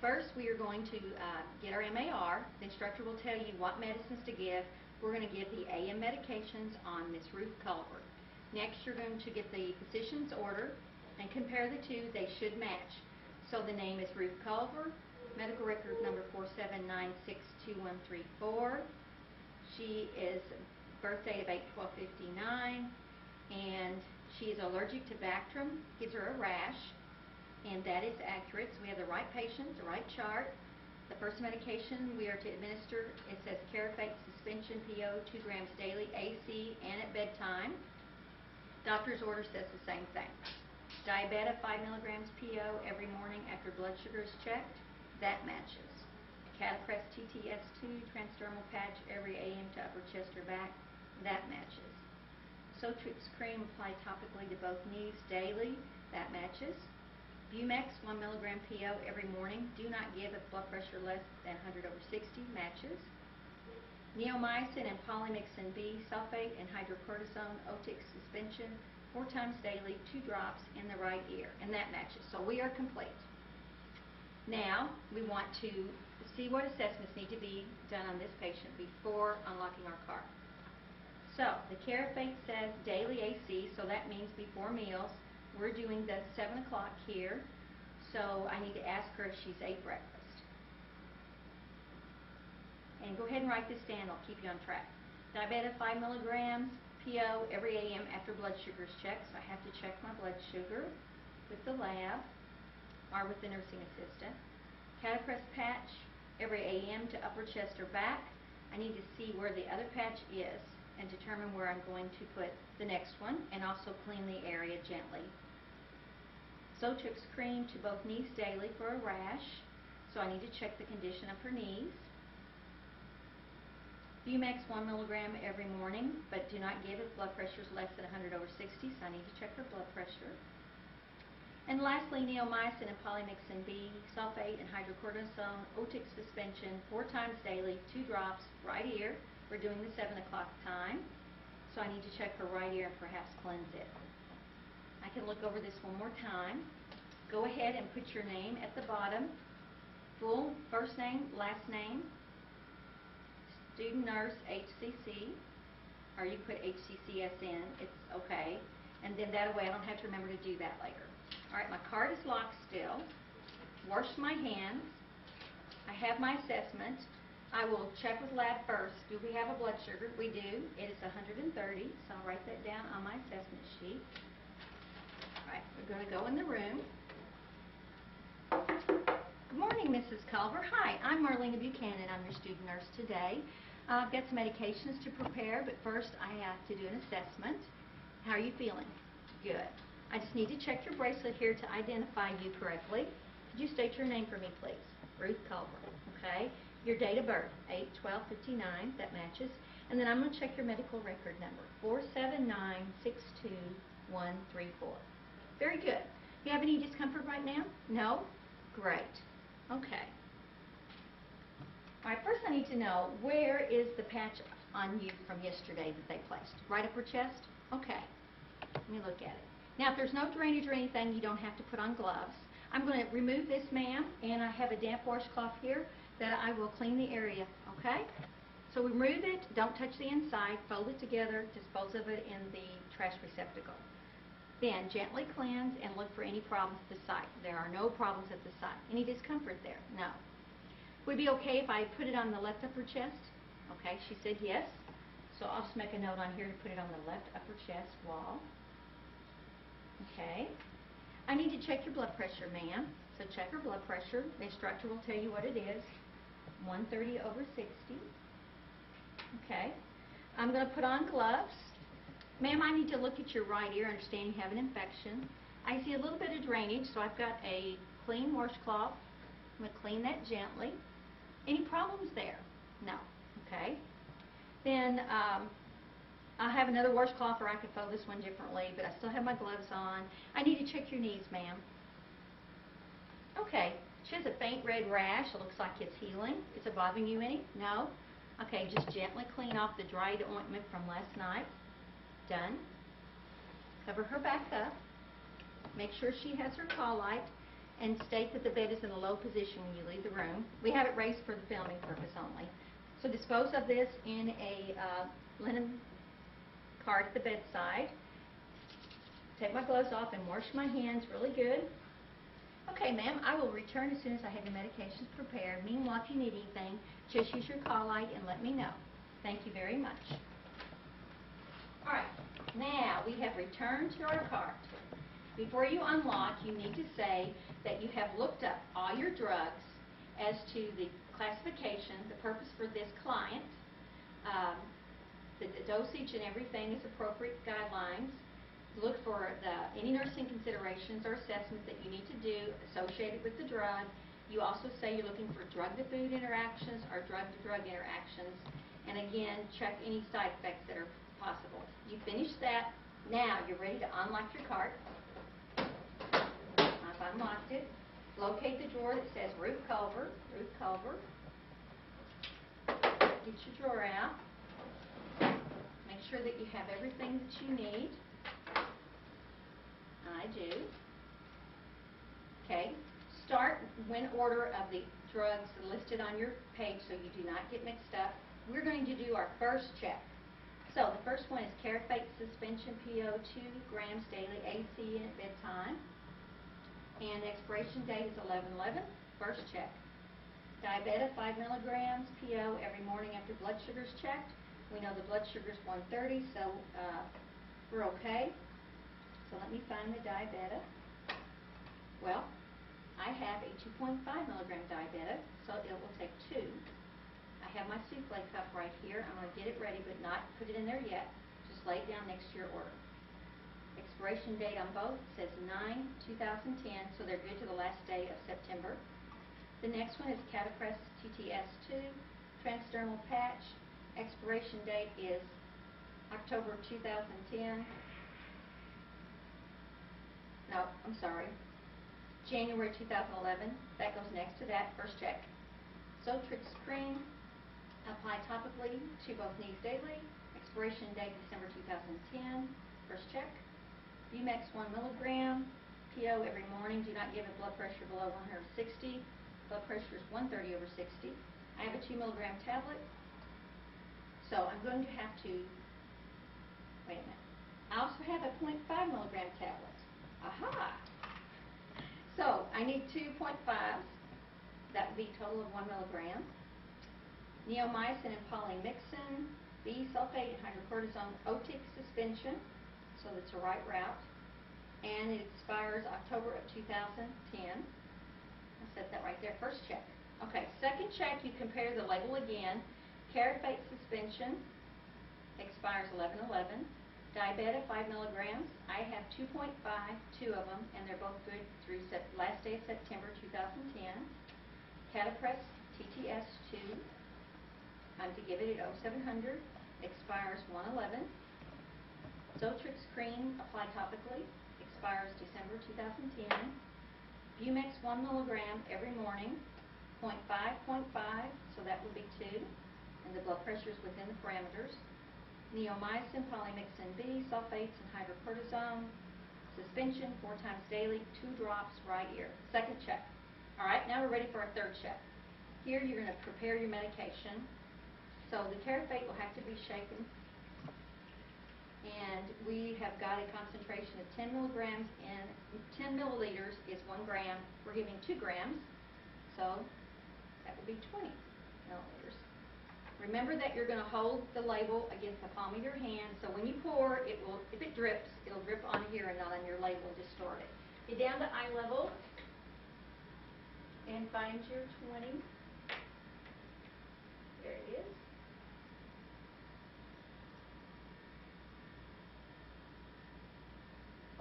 First, we are going to get our MAR. The instructor will tell you what medicines to give. We're going to give the AM medications on Miss Ruth Culver. Next, you're going to get the physician's order and compare the two. They should match. So the name is Ruth Culver, medical record number 47962134. She is birthday of 8/12/59, and she is allergic to Bactrim, gives her a rash, and that is accurate. So we have the right patient, the right chart. The first medication we are to administer, it says Carafate suspension PO, 2 grams daily, AC, and at bedtime. Doctor's order says the same thing. Diabeta, 5 milligrams PO every morning after blood sugar is checked. That matches. Catacrest TTS2 transdermal patch every AM to upper chest or back. That matches. Sotrix cream applied topically to both knees daily. That matches. Bumex 1 milligram PO every morning. Do not give if blood pressure less than 100/60. Matches. Neomycin and polymyxin B sulfate and hydrocortisone Otic suspension 4 times daily, 2 drops in the right ear, and that matches. So we are complete. Now we want to see what assessments need to be done on this patient before unlocking our car. So the Carafate says daily AC, so that means before meals. We're doing the 7 o'clock here, so I need to ask her if she's ate breakfast. And go ahead and write this down, I'll keep you on track. Diabeta 5 milligrams PO every AM after blood sugar is checked, so I have to check my blood sugar with the lab or with the nursing assistant. Catacrest patch every AM to upper chest or back. I need to see where the other patch is and determine where I'm going to put the next one, and also clean the area gently. Sotrix cream to both knees daily for a rash, so I need to check the condition of her knees. Bumex 1 milligram every morning, but do not give if blood pressure is less than 100/60, so I need to check her blood pressure. And lastly, neomycin and polymyxin B sulfate and hydrocortisone Otic suspension 4 times daily, 2 drops, right ear. We're doing the 7 o'clock time, so I need to check her right ear and perhaps cleanse it. I can look over this one more time. Go ahead and put your name at the bottom, full first name, last name, student nurse, HCC, or you put HCCSN, it's okay, and then that way I don't have to remember to do that later. Alright, my card is locked still. Wash my hands. I have my assessment. I will check with lab first. Do we have a blood sugar? We do. It is 130, so I'll write that down on my assessment sheet. Alright, we're going to go in the room. Good morning, Mrs. Culver. Hi, I'm Marlena Buchanan. I'm your student nurse today. I've got some medications to prepare, but first I have to do an assessment. How are you feeling? Good. I just need to check your bracelet here to identify you correctly. Could you state your name for me, please? Ruth Culver. Okay. Your date of birth, 8/12/59, that matches. And then I'm going to check your medical record number, 479622134. Very good. Do you have any discomfort right now? No? Great. Okay. All right, first I need to know, where is the patch on you from yesterday that they placed? Right upper chest? Okay. Let me look at it. Now, if there's no drainage or anything, you don't have to put on gloves. I'm going to remove this, ma'am, and I have a damp washcloth here that I will clean the area, okay? So we remove it, don't touch the inside, fold it together, dispose of it in the trash receptacle. Then gently cleanse and look for any problems at the site. There are no problems at the site. Any discomfort there? No. Would it be okay if I put it on the left upper chest? Okay, she said yes. So I'll just make a note on here to put it on the left upper chest wall. Okay. I need to check your blood pressure, ma'am. So check her blood pressure. The instructor will tell you what it is. 130/60. Okay. I'm going to put on gloves. Ma'am, I need to look at your right ear, understand you have an infection. I see a little bit of drainage, so I've got a clean washcloth. I'm going to clean that gently. Any problems there? No. Okay. Then I'll have another washcloth, or I could fold this one differently, but I still have my gloves on. I need to check your knees, ma'am. Okay. She has a faint red rash. It looks like it's healing. Is it bothering you any? No? Okay, just gently clean off the dried ointment from last night. Done. Cover her back up. Make sure she has her call light. and state that the bed is in a low position when you leave the room. We have it raised for the filming purpose only. So dispose of this in a linen card at the bedside. Take my gloves off and wash my hands really good. Okay, ma'am, I will return as soon as I have your medications prepared. Meanwhile, if you need anything, just use your call light and let me know. Thank you very much. All right, now we have returned to our cart. Before you unlock, you need to say that you have looked up all your drugs as to the classification, the purpose for this client, that the dosage and everything is appropriate guidelines. Look for any nursing considerations or assessments that you need to do associated with the drug. You also say you're looking for drug-to-food interactions or drug-to-drug interactions. And again, check any side effects that are possible. You finish that. Now you're ready to unlock your cart. I've unlocked it. Locate the drawer that says Ruth Culver. Ruth Culver. Get your drawer out. Make sure that you have everything that you need. I do. Okay. Start when order of the drugs listed on your page so you do not get mixed up. We're going to do our first check. So the first one is Carafate Suspension PO 2 grams daily AC at bedtime. And expiration date is 11/11. First check. Diabeta 5 milligrams PO every morning after blood sugar is checked. We know the blood sugar is 130, so we're okay. So let me find the Diabeta. Well, I have a 2.5 milligram Diabeta, so it will take 2. I have my souffle cup right here. I'm going to get it ready, but not put it in there yet. Just lay it down next to your order. Expiration date on both says 9/2010, so they're good to the last day of September. The next one is Catapress TTS2 transdermal patch. Expiration date is October 2010. No, I'm sorry. January 2011. That goes next to that. First check. Zotrix cream. Apply topically to both knees daily. Expiration date December 2010. First check. Bumex 1 milligram. PO every morning. Do not give a blood pressure below 160. Blood pressure is 130/60. I have a 2 milligram tablet. So I'm going to have to, wait a minute. I also have a 0.5 milligram tablet. Aha! So I need 2.5s. That would be a total of 1 milligram. Neomycin and polymyxin, B sulfate and hydrocortisone otic suspension. So that's the right route. And it expires October of 2010. I'll set that right there. First check. Okay, second check, you compare the label again. Carafate suspension expires 11/11. Diabeta 5 milligrams. I have 2.5, 2 of them, and they're both good through last day of September 2010. Catapress TTS2. I'm to give it at 0700. Expires 1/11. Zotrix cream, apply topically. Expires December 2010. Bumex 1 milligram every morning. 0.5, 0.5, so that would be 2. And the blood pressure is within the parameters. Neomycin, polymyxin B, sulfates, and hydrocortisone. Suspension 4 times daily, 2 drops right ear. Second check. All right, now we're ready for our third check. Here you're going to prepare your medication. So the Carafate will have to be shaken. And we have got a concentration of 10 milligrams, and 10 milliliters is 1 gram. We're giving 2 grams, so that would be 20 milliliters. Remember that you're going to hold the label against the palm of your hand, so when you pour, it will, if it drips, it'll drip on here and not on your label and distort it. Get down to eye level and find your 20. There it is.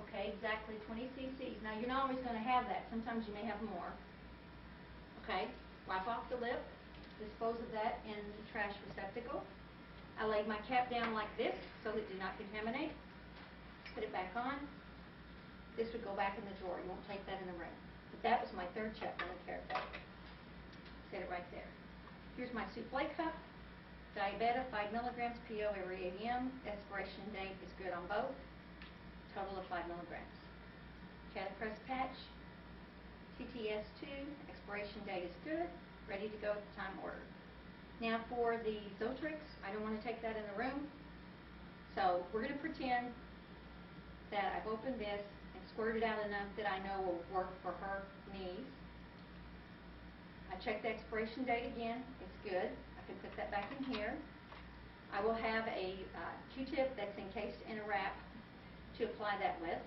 Okay, exactly 20 cc's. Now you're not always going to have that. Sometimes you may have more. Okay, wipe off the lip. Dispose of that in the trash receptacle. I laid my cap down like this so that it did not contaminate. Put it back on. This would go back in the drawer. You won't take that in the room. But that was my third check on the Carafate. Set it right there. Here's my souffle cup. Diabeta 5 milligrams PO every 8 a.m. Expiration date is good on both. Total of 5 milligrams. Catapress patch. CTS2, expiration date is good, ready to go at the time ordered. Now for the Zotrix, I don't want to take that in the room, so we're going to pretend that I've opened this and squirted out enough that I know will work for her needs. I check the expiration date again, it's good. I can put that back in here. I will have a Q-tip that's encased in a wrap to apply that with.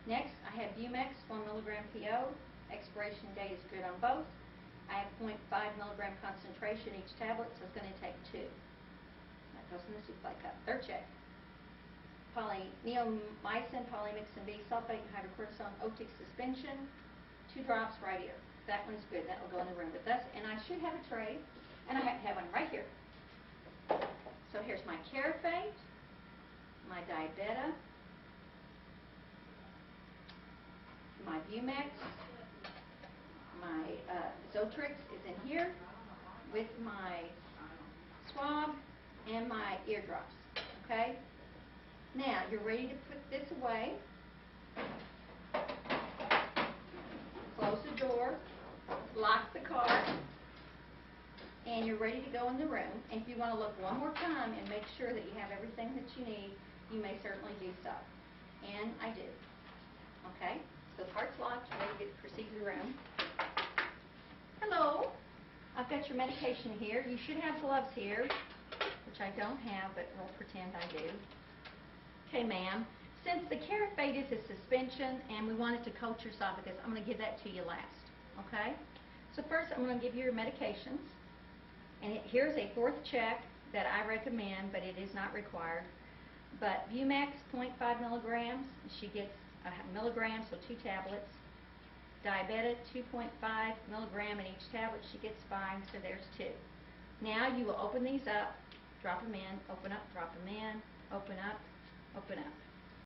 Next, I have Bumex 1 milligram PO. Expiration date is good on both. I have 0.5 milligram concentration each tablet, so it's going to take 2. That goes in the supply cup. Third check. Neomycin, polymyxin B sulfate, and hydrocortisone Otic suspension. 2 drops right here. That one's good. That will go in the room with us. And I should have a tray, and I have one right here. So here's my Carafate, my Diabeta, my Bumex, my Zotrix is in here with my swab and my eardrops. Okay? Now you're ready to put this away. Close the door, lock the car, and you're ready to go in the room. And if you want to look one more time and make sure that you have everything that you need, you may certainly do so. And I do. Okay? So the cart's locked, ready to proceed to the room. Hello. I've got your medication here. You should have gloves here, which I don't have, but we'll pretend I do. Okay, ma'am. Since the Carafate is a suspension and we want it to coat your esophagus, I'm going to give that to you last. Okay? So first I'm going to give you your medications. And here's a 4th check that I recommend, but it is not required. But Bumex 0.5 milligrams, she gets a milligram, so 2 tablets. Diabeta 2.5 milligram in each tablet, she gets 5, so there's 2. Now you will open these up, drop them in, open up, drop them in, open up, open up.